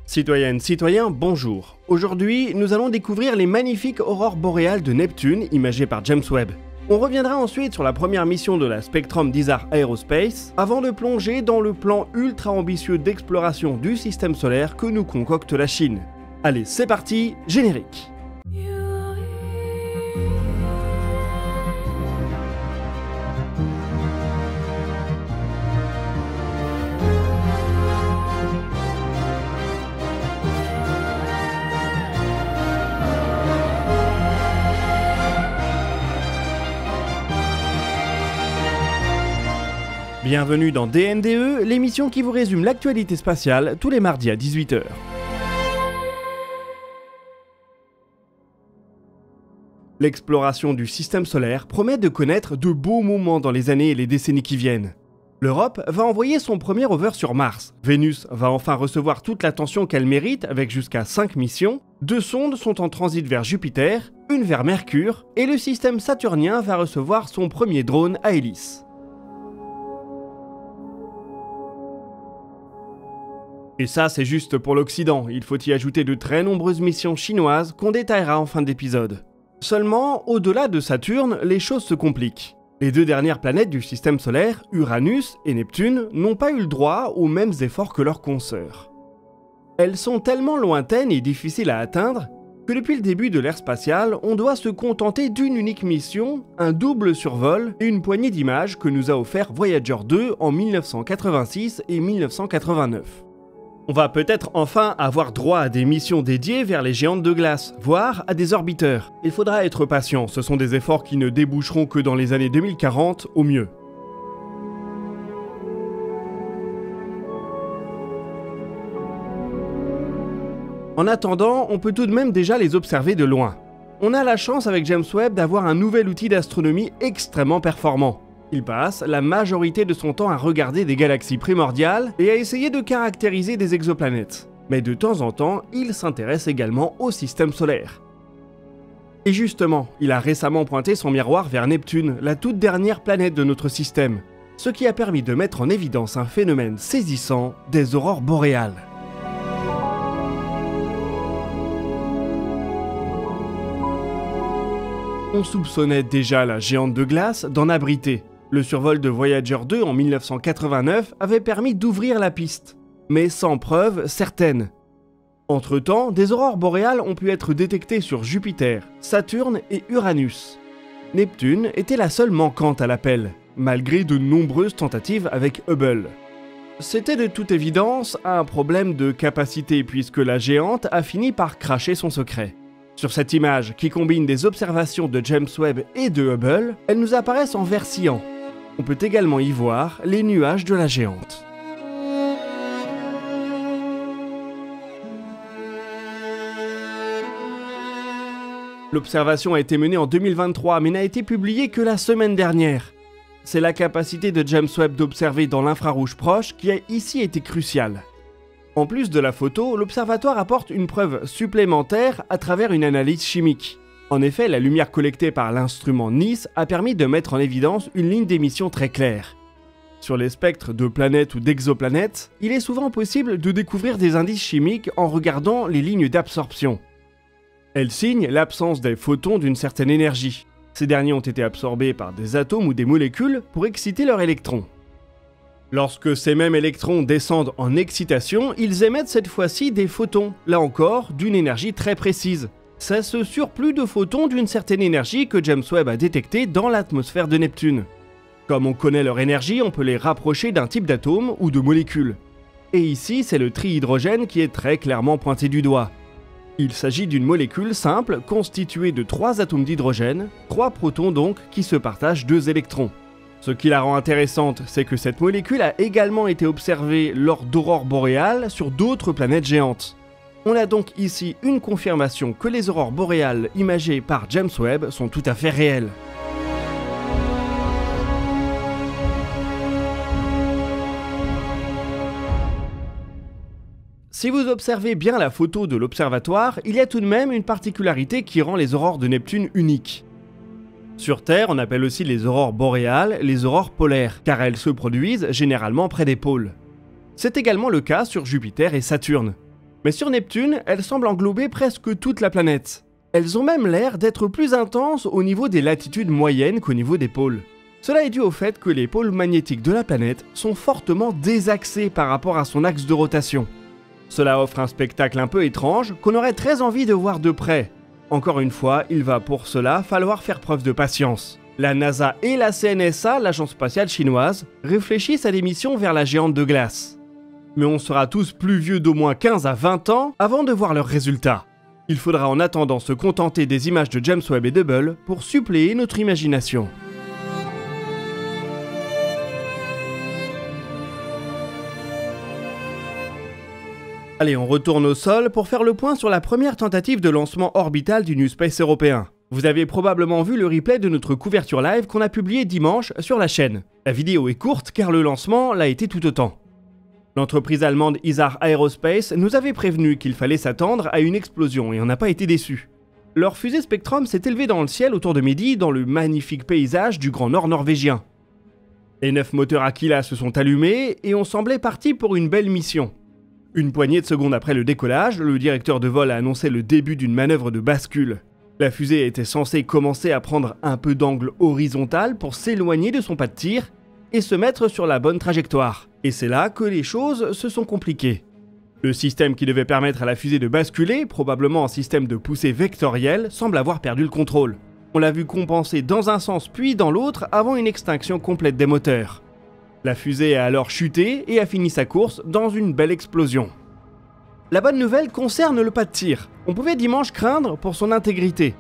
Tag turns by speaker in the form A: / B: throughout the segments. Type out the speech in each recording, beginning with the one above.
A: Citoyennes, citoyens, bonjour. Aujourd'hui, nous allons découvrir les magnifiques aurores boréales de Neptune, imagées par James Webb. On reviendra ensuite sur la première mission de la Spectrum d'Isar Aerospace, avant de plonger dans le plan ultra ambitieux d'exploration du système solaire que nous concocte la Chine. Allez, c'est parti, générique. Bienvenue dans DNDE, l'émission qui vous résume l'actualité spatiale tous les mardis à 18 h. L'exploration du système solaire promet de connaître de beaux moments dans les années et les décennies qui viennent. L'Europe va envoyer son premier rover sur Mars. Vénus va enfin recevoir toute l'attention qu'elle mérite avec jusqu'à 5 missions. 2 sondes sont en transit vers Jupiter, une vers Mercure, et le système saturnien va recevoir son premier drone à hélice. Et ça, c'est juste pour l'Occident, il faut y ajouter de très nombreuses missions chinoises qu'on détaillera en fin d'épisode. Seulement, au-delà de Saturne, les choses se compliquent. Les 2 dernières planètes du système solaire, Uranus et Neptune, n'ont pas eu le droit aux mêmes efforts que leurs consoeurs. Elles sont tellement lointaines et difficiles à atteindre que depuis le début de l'ère spatiale, on doit se contenter d'une unique mission, un double survol et une poignée d'images que nous a offert Voyager 2 en 1986 et 1989. On va peut-être enfin avoir droit à des missions dédiées vers les géantes de glace, voire à des orbiteurs. Il faudra être patient, ce sont des efforts qui ne déboucheront que dans les années 2040 au mieux. En attendant, on peut tout de même déjà les observer de loin. On a la chance avec James Webb d'avoir un nouvel outil d'astronomie extrêmement performant. Il passe la majorité de son temps à regarder des galaxies primordiales et à essayer de caractériser des exoplanètes. Mais de temps en temps, il s'intéresse également au système solaire. Et justement, il a récemment pointé son miroir vers Neptune, la toute dernière planète de notre système, ce qui a permis de mettre en évidence un phénomène saisissant des aurores boréales. On soupçonnait déjà la géante de glace d'en abriter. Le survol de Voyager 2 en 1989 avait permis d'ouvrir la piste, mais sans preuve certaine. Entre-temps, des aurores boréales ont pu être détectées sur Jupiter, Saturne et Uranus. Neptune était la seule manquante à l'appel, malgré de nombreuses tentatives avec Hubble. C'était de toute évidence un problème de capacité puisque la géante a fini par cracher son secret. Sur cette image, qui combine des observations de James Webb et de Hubble, elles nous apparaissent en vert cyan. On peut également y voir les nuages de la géante. L'observation a été menée en 2023 mais n'a été publiée que la semaine dernière. C'est la capacité de James Webb d'observer dans l'infrarouge proche qui a ici été cruciale. En plus de la photo, l'observatoire apporte une preuve supplémentaire à travers une analyse chimique. En effet, la lumière collectée par l'instrument NICE a permis de mettre en évidence une ligne d'émission très claire. Sur les spectres de planètes ou d'exoplanètes, il est souvent possible de découvrir des indices chimiques en regardant les lignes d'absorption. Elles signent l'absence des photons d'une certaine énergie. Ces derniers ont été absorbés par des atomes ou des molécules pour exciter leurs électrons. Lorsque ces mêmes électrons descendent en excitation, ils émettent cette fois-ci des photons, là encore d'une énergie très précise. C'est ce surplus de photons d'une certaine énergie que James Webb a détecté dans l'atmosphère de Neptune. Comme on connaît leur énergie, on peut les rapprocher d'un type d'atome ou de molécule. Et ici, c'est le trihydrogène qui est très clairement pointé du doigt. Il s'agit d'une molécule simple constituée de 3 atomes d'hydrogène, 3 protons donc, qui se partagent 2 électrons. Ce qui la rend intéressante, c'est que cette molécule a également été observée lors d'aurores boréales sur d'autres planètes géantes. On a donc ici une confirmation que les aurores boréales imagées par James Webb sont tout à fait réelles. Si vous observez bien la photo de l'observatoire, il y a tout de même une particularité qui rend les aurores de Neptune uniques. Sur Terre, on appelle aussi les aurores boréales les aurores polaires, car elles se produisent généralement près des pôles. C'est également le cas sur Jupiter et Saturne. Mais sur Neptune, elles semblent englober presque toute la planète. Elles ont même l'air d'être plus intenses au niveau des latitudes moyennes qu'au niveau des pôles. Cela est dû au fait que les pôles magnétiques de la planète sont fortement désaxés par rapport à son axe de rotation. Cela offre un spectacle un peu étrange qu'on aurait très envie de voir de près. Encore une fois, il va pour cela falloir faire preuve de patience. La NASA et la CNSA, l'agence spatiale chinoise, réfléchissent à des missions vers la géante de glace. Mais on sera tous plus vieux d'au moins 15 à 20 ans avant de voir leurs résultats. Il faudra en attendant se contenter des images de James Webb et Hubble pour suppléer notre imagination. Allez, on retourne au sol pour faire le point sur la première tentative de lancement orbital du New Space européen. Vous avez probablement vu le replay de notre couverture live qu'on a publié dimanche sur la chaîne. La vidéo est courte car le lancement l'a été tout autant. L'entreprise allemande Isar Aerospace nous avait prévenu qu'il fallait s'attendre à une explosion et on n'a pas été déçus. Leur fusée Spectrum s'est élevée dans le ciel autour de midi dans le magnifique paysage du Grand Nord norvégien. Les 9 moteurs Aquila se sont allumés et on semblait parti pour une belle mission. Une poignée de secondes après le décollage, le directeur de vol a annoncé le début d'une manœuvre de bascule. La fusée était censée commencer à prendre un peu d'angle horizontal pour s'éloigner de son pas de tir et se mettre sur la bonne trajectoire. Et c'est là que les choses se sont compliquées. Le système qui devait permettre à la fusée de basculer, probablement un système de poussée vectorielle, semble avoir perdu le contrôle. On l'a vu compenser dans un sens puis dans l'autre avant une extinction complète des moteurs. La fusée a alors chuté et a fini sa course dans une belle explosion. La bonne nouvelle concerne le pas de tir. On pouvait dimanche craindre pour son intégrité.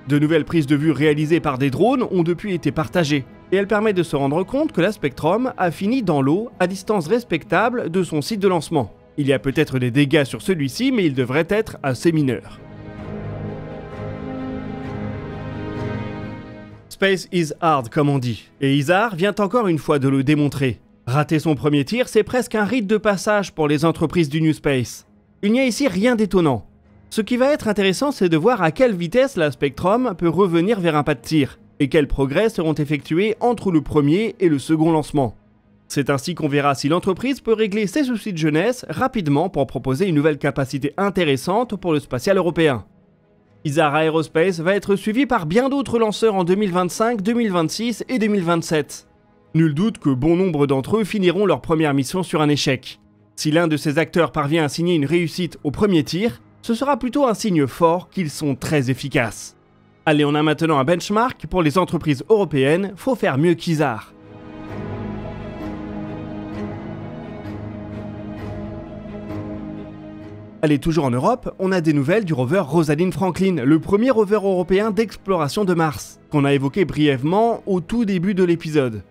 A: De nouvelles prises de vue réalisées par des drones ont depuis été partagées, et elles permettent de se rendre compte que la Spectrum a fini dans l'eau à distance respectable de son site de lancement. Il y a peut-être des dégâts sur celui-ci, mais ils devraient être assez mineurs. Space is hard, comme on dit, et Isar vient encore une fois de le démontrer. Rater son premier tir, c'est presque un rite de passage pour les entreprises du New Space. Il n'y a ici rien d'étonnant. Ce qui va être intéressant, c'est de voir à quelle vitesse la Spectrum peut revenir vers un pas de tir, et quels progrès seront effectués entre le premier et le second lancement. C'est ainsi qu'on verra si l'entreprise peut régler ses soucis de jeunesse rapidement pour proposer une nouvelle capacité intéressante pour le spatial européen. Isar Aerospace va être suivi par bien d'autres lanceurs en 2025, 2026 et 2027. Nul doute que bon nombre d'entre eux finiront leur première mission sur un échec. Si l'un de ces acteurs parvient à signer une réussite au premier tir, ce sera plutôt un signe fort qu'ils sont très efficaces. Allez, on a maintenant un benchmark pour les entreprises européennes, faut faire mieux qu'Isar. Allez, toujours en Europe, on a des nouvelles du rover Rosalind Franklin, le premier rover européen d'exploration de Mars, qu'on a évoqué brièvement au tout début de l'épisode.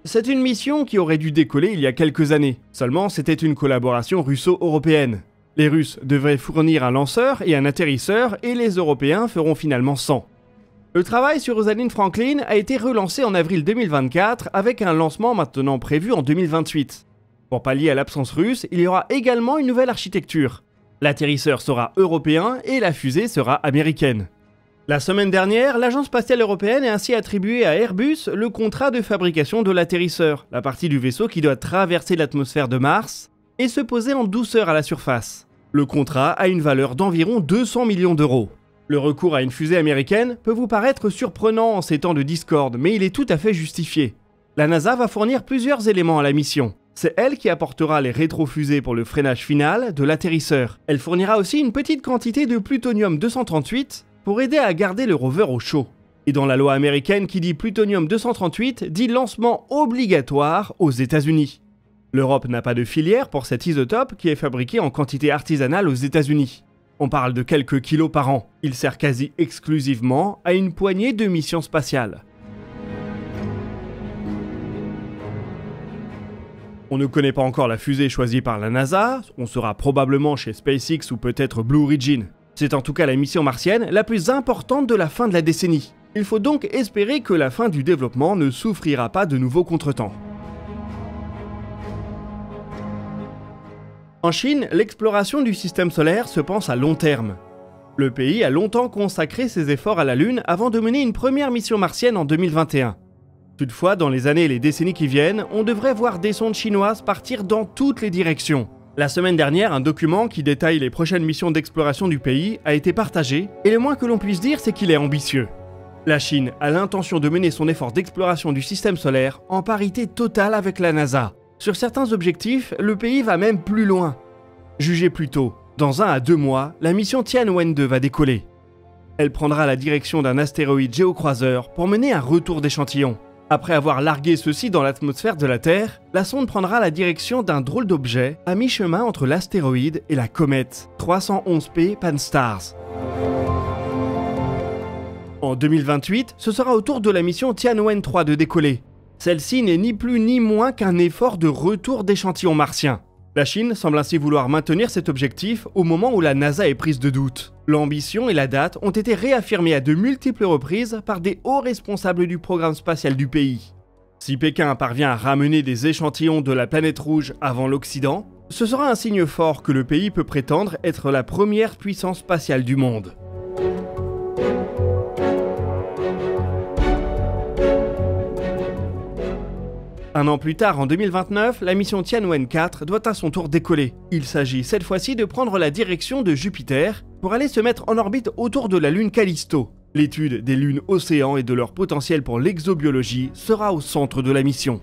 A: C'est une mission qui aurait dû décoller il y a quelques années, seulement c'était une collaboration russo-européenne. Les Russes devraient fournir un lanceur et un atterrisseur et les Européens feront finalement 100. Le travail sur Rosalind Franklin a été relancé en avril 2024 avec un lancement maintenant prévu en 2028. Pour pallier à l'absence russe, il y aura également une nouvelle architecture. L'atterrisseur sera européen et la fusée sera américaine. La semaine dernière, l'Agence spatiale européenne a ainsi attribué à Airbus le contrat de fabrication de l'atterrisseur, la partie du vaisseau qui doit traverser l'atmosphère de Mars et se poser en douceur à la surface. Le contrat a une valeur d'environ 200 millions d'euros. Le recours à une fusée américaine peut vous paraître surprenant en ces temps de discorde, mais il est tout à fait justifié. La NASA va fournir plusieurs éléments à la mission. C'est elle qui apportera les rétrofusées pour le freinage final de l'atterrisseur. Elle fournira aussi une petite quantité de plutonium-238 pour aider à garder le rover au chaud. Et dans la loi américaine qui dit plutonium-238 dit lancement obligatoire aux États-Unis. L'Europe n'a pas de filière pour cet isotope qui est fabriqué en quantité artisanale aux États-Unis. On parle de quelques kilos par an. Il sert quasi exclusivement à une poignée de missions spatiales. On ne connaît pas encore la fusée choisie par la NASA, on sera probablement chez SpaceX ou peut-être Blue Origin. C'est en tout cas la mission martienne la plus importante de la fin de la décennie. Il faut donc espérer que la fin du développement ne souffrira pas de nouveaux contretemps. En Chine, l'exploration du système solaire se pense à long terme. Le pays a longtemps consacré ses efforts à la Lune avant de mener une première mission martienne en 2021. Toutefois, dans les années et les décennies qui viennent, on devrait voir des sondes chinoises partir dans toutes les directions. La semaine dernière, un document qui détaille les prochaines missions d'exploration du pays a été partagé, et le moins que l'on puisse dire, c'est qu'il est ambitieux. La Chine a l'intention de mener son effort d'exploration du système solaire en parité totale avec la NASA. Sur certains objectifs, le pays va même plus loin. Jugez plutôt, dans 1 à 2 mois, la mission Tianwen-2 va décoller. Elle prendra la direction d'un astéroïde géocroiseur pour mener un retour d'échantillons. Après avoir largué ceux-ci dans l'atmosphère de la Terre, la sonde prendra la direction d'un drôle d'objet à mi-chemin entre l'astéroïde et la comète 311P Pan-STARRS. En 2028, ce sera au tour de la mission Tianwen-3 de décoller. Celle-ci n'est ni plus ni moins qu'un effort de retour d'échantillons martiens. La Chine semble ainsi vouloir maintenir cet objectif au moment où la NASA est prise de doute. L'ambition et la date ont été réaffirmées à de multiples reprises par des hauts responsables du programme spatial du pays. Si Pékin parvient à ramener des échantillons de la planète rouge avant l'Occident, ce sera un signe fort que le pays peut prétendre être la première puissance spatiale du monde. Un an plus tard, en 2029, la mission Tianwen-4 doit à son tour décoller. Il s'agit cette fois-ci de prendre la direction de Jupiter pour aller se mettre en orbite autour de la lune Callisto. L'étude des lunes océans et de leur potentiel pour l'exobiologie sera au centre de la mission.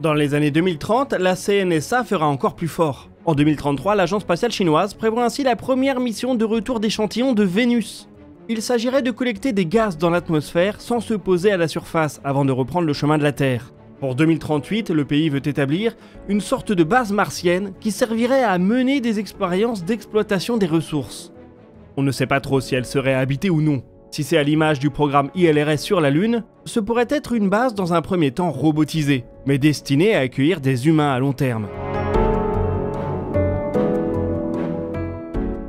A: Dans les années 2030, la CNSA fera encore plus fort. En 2033, l'agence spatiale chinoise prévoit ainsi la première mission de retour d'échantillons de Vénus. Il s'agirait de collecter des gaz dans l'atmosphère sans se poser à la surface avant de reprendre le chemin de la Terre. Pour 2038, le pays veut établir une sorte de base martienne qui servirait à mener des expériences d'exploitation des ressources. On ne sait pas trop si elle serait habitée ou non. Si c'est à l'image du programme ILRS sur la Lune, ce pourrait être une base dans un premier temps robotisée, mais destinée à accueillir des humains à long terme.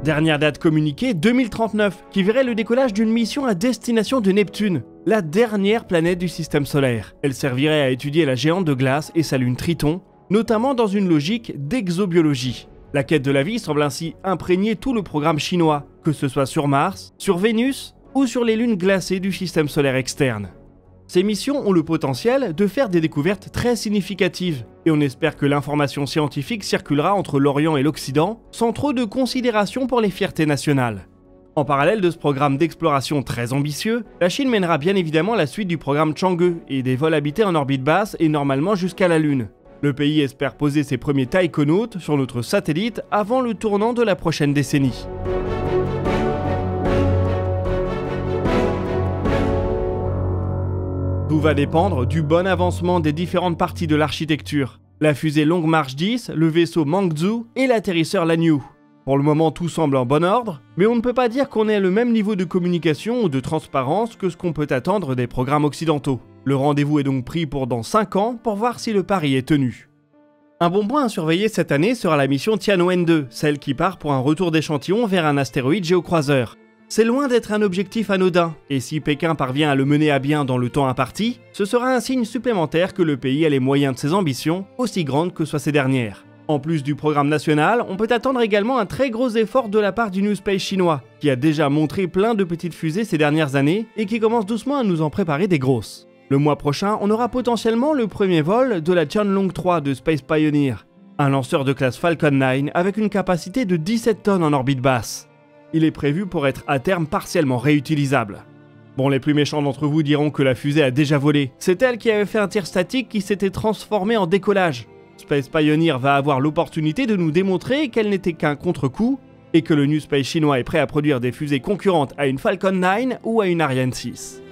A: Dernière date communiquée, 2039, qui verrait le décollage d'une mission à destination de Neptune, la dernière planète du système solaire. Elle servirait à étudier la géante de glace et sa lune Triton, notamment dans une logique d'exobiologie. La quête de la vie semble ainsi imprégner tout le programme chinois, que ce soit sur Mars, sur Vénus ou sur les lunes glacées du système solaire externe. Ces missions ont le potentiel de faire des découvertes très significatives, et on espère que l'information scientifique circulera entre l'Orient et l'Occident sans trop de considération pour les fiertés nationales. En parallèle de ce programme d'exploration très ambitieux, la Chine mènera bien évidemment la suite du programme Chang'e et des vols habités en orbite basse et normalement jusqu'à la Lune. Le pays espère poser ses premiers taïkonautes sur notre satellite avant le tournant de la prochaine décennie. Tout va dépendre du bon avancement des différentes parties de l'architecture. La fusée Long March 10, le vaisseau Mangzhou et l'atterrisseur Lanyu. Pour le moment, tout semble en bon ordre, mais on ne peut pas dire qu'on ait le même niveau de communication ou de transparence que ce qu'on peut attendre des programmes occidentaux. Le rendez-vous est donc pris pour dans 5 ans pour voir si le pari est tenu. Un bon point à surveiller cette année sera la mission Tianwen-2, celle qui part pour un retour d'échantillons vers un astéroïde géocroiseur. C'est loin d'être un objectif anodin, et si Pékin parvient à le mener à bien dans le temps imparti, ce sera un signe supplémentaire que le pays a les moyens de ses ambitions, aussi grandes que soient ces dernières. En plus du programme national, on peut attendre également un très gros effort de la part du New Space chinois, qui a déjà montré plein de petites fusées ces dernières années, et qui commence doucement à nous en préparer des grosses. Le mois prochain, on aura potentiellement le premier vol de la Tianlong 3 de Space Pioneer, un lanceur de classe Falcon 9 avec une capacité de 17 tonnes en orbite basse. Il est prévu pour être à terme partiellement réutilisable. Bon, les plus méchants d'entre vous diront que la fusée a déjà volé. C'est elle qui avait fait un tir statique qui s'était transformé en décollage. Space Pioneer va avoir l'opportunité de nous démontrer qu'elle n'était qu'un contre-coup et que le New Space chinois est prêt à produire des fusées concurrentes à une Falcon 9 ou à une Ariane 6.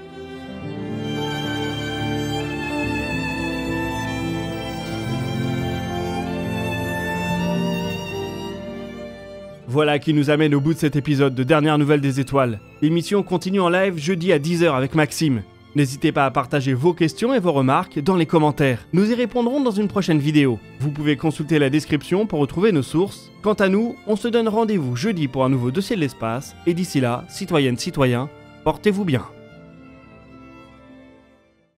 A: Voilà qui nous amène au bout de cet épisode de Dernières Nouvelles des Étoiles. L'émission continue en live jeudi à 10h avec Maxime. N'hésitez pas à partager vos questions et vos remarques dans les commentaires. Nous y répondrons dans une prochaine vidéo. Vous pouvez consulter la description pour retrouver nos sources. Quant à nous, on se donne rendez-vous jeudi pour un nouveau dossier de l'espace. Et d'ici là, citoyennes, citoyens, portez-vous bien.